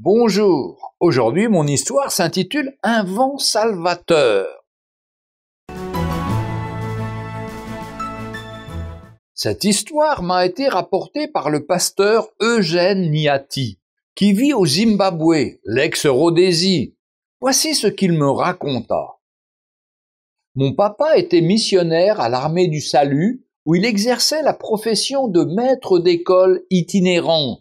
Bonjour, aujourd'hui mon histoire s'intitule Un vent salvateur. Cette histoire m'a été rapportée par le pasteur Eugène Niati, qui vit au Zimbabwe, l'ex-Rhodésie. Voici ce qu'il me raconta. Mon papa était missionnaire à l'Armée du Salut, où il exerçait la profession de maître d'école itinérant.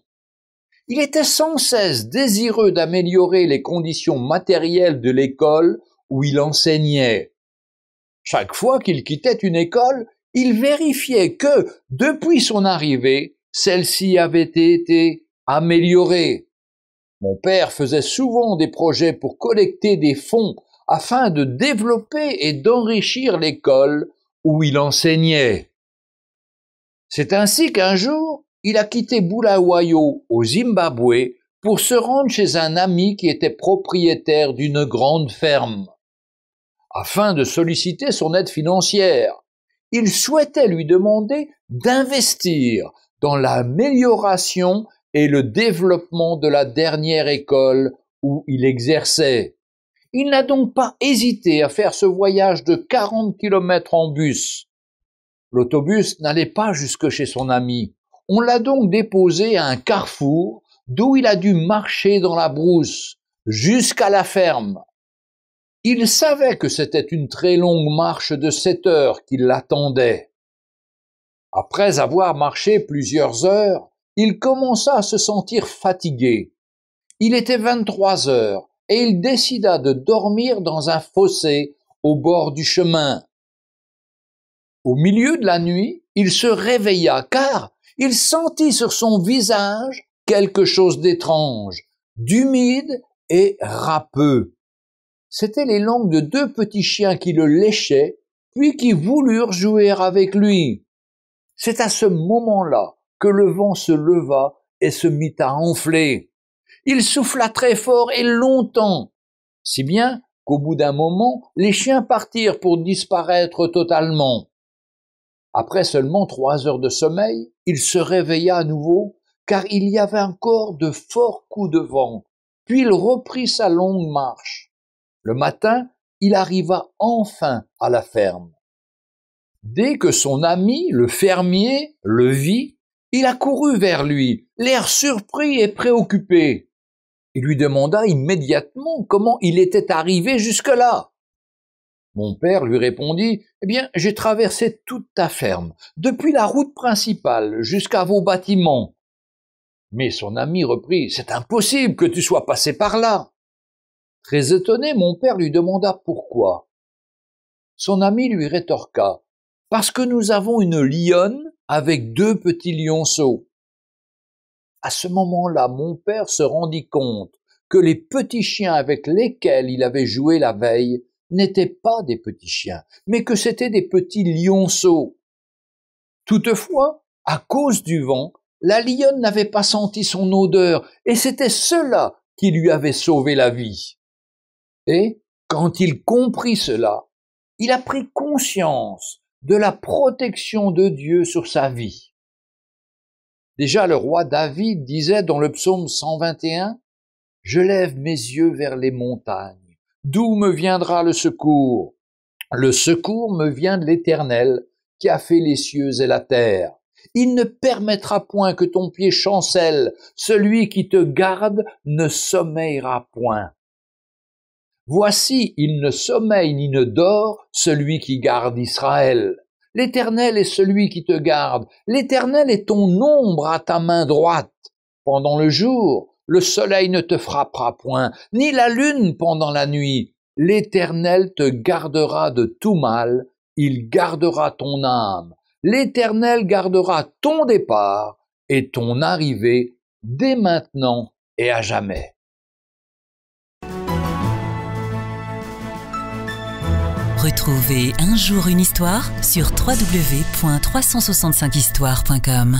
Il était sans cesse désireux d'améliorer les conditions matérielles de l'école où il enseignait. Chaque fois qu'il quittait une école, il vérifiait que, depuis son arrivée, celle-ci avait été améliorée. Mon père faisait souvent des projets pour collecter des fonds afin de développer et d'enrichir l'école où il enseignait. C'est ainsi qu'un jour, il a quitté Bulawayo au Zimbabwe pour se rendre chez un ami qui était propriétaire d'une grande ferme. Afin de solliciter son aide financière, il souhaitait lui demander d'investir dans l'amélioration et le développement de la dernière école où il exerçait. Il n'a donc pas hésité à faire ce voyage de 40 kilomètres en bus. L'autobus n'allait pas jusque chez son ami. On l'a donc déposé à un carrefour d'où il a dû marcher dans la brousse jusqu'à la ferme. Il savait que c'était une très longue marche de 7 heures qui l'attendait. Après avoir marché plusieurs heures, il commença à se sentir fatigué. Il était 23 heures et il décida de dormir dans un fossé au bord du chemin. Au milieu de la nuit, il se réveilla car il sentit sur son visage quelque chose d'étrange, d'humide et râpeux. C'étaient les langues de 2 petits chiens qui le léchaient, puis qui voulurent jouer avec lui. C'est à ce moment-là que le vent se leva et se mit à enfler. Il souffla très fort et longtemps, si bien qu'au bout d'un moment, les chiens partirent pour disparaître totalement. Après seulement 3 heures de sommeil, il se réveilla à nouveau, car il y avait encore de forts coups de vent, puis il reprit sa longue marche. Le matin, il arriva enfin à la ferme. Dès que son ami, le fermier, le vit, il accourut vers lui, l'air surpris et préoccupé. Il lui demanda immédiatement comment il était arrivé jusque-là. Mon père lui répondit « Eh bien, j'ai traversé toute ta ferme, depuis la route principale jusqu'à vos bâtiments. » Mais son ami reprit « C'est impossible que tu sois passé par là. » Très étonné, mon père lui demanda pourquoi. Son ami lui rétorqua « Parce que nous avons une lionne avec 2 petits lionceaux. » À ce moment-là, mon père se rendit compte que les petits chiens avec lesquels il avait joué la veille n'étaient pas des petits chiens, mais que c'étaient des petits lionceaux. Toutefois, à cause du vent, la lionne n'avait pas senti son odeur, et c'était cela qui lui avait sauvé la vie. Et, quand il comprit cela, il a pris conscience de la protection de Dieu sur sa vie. Déjà le roi David disait dans le psaume 121, « Je lève mes yeux vers les montagnes. D'où me viendra le secours? Le secours me vient de l'Éternel, qui a fait les cieux et la terre. Il ne permettra point que ton pied chancelle, celui qui te garde ne sommeillera point. Voici, il ne sommeille ni ne dort, celui qui garde Israël. L'Éternel est celui qui te garde. L'Éternel est ton ombre à ta main droite. Pendant le jour, le soleil ne te frappera point, ni la lune pendant la nuit. L'Éternel te gardera de tout mal, il gardera ton âme. L'Éternel gardera ton départ et ton arrivée dès maintenant et à jamais. Retrouvez Un jour une histoire sur www.365histoire.com.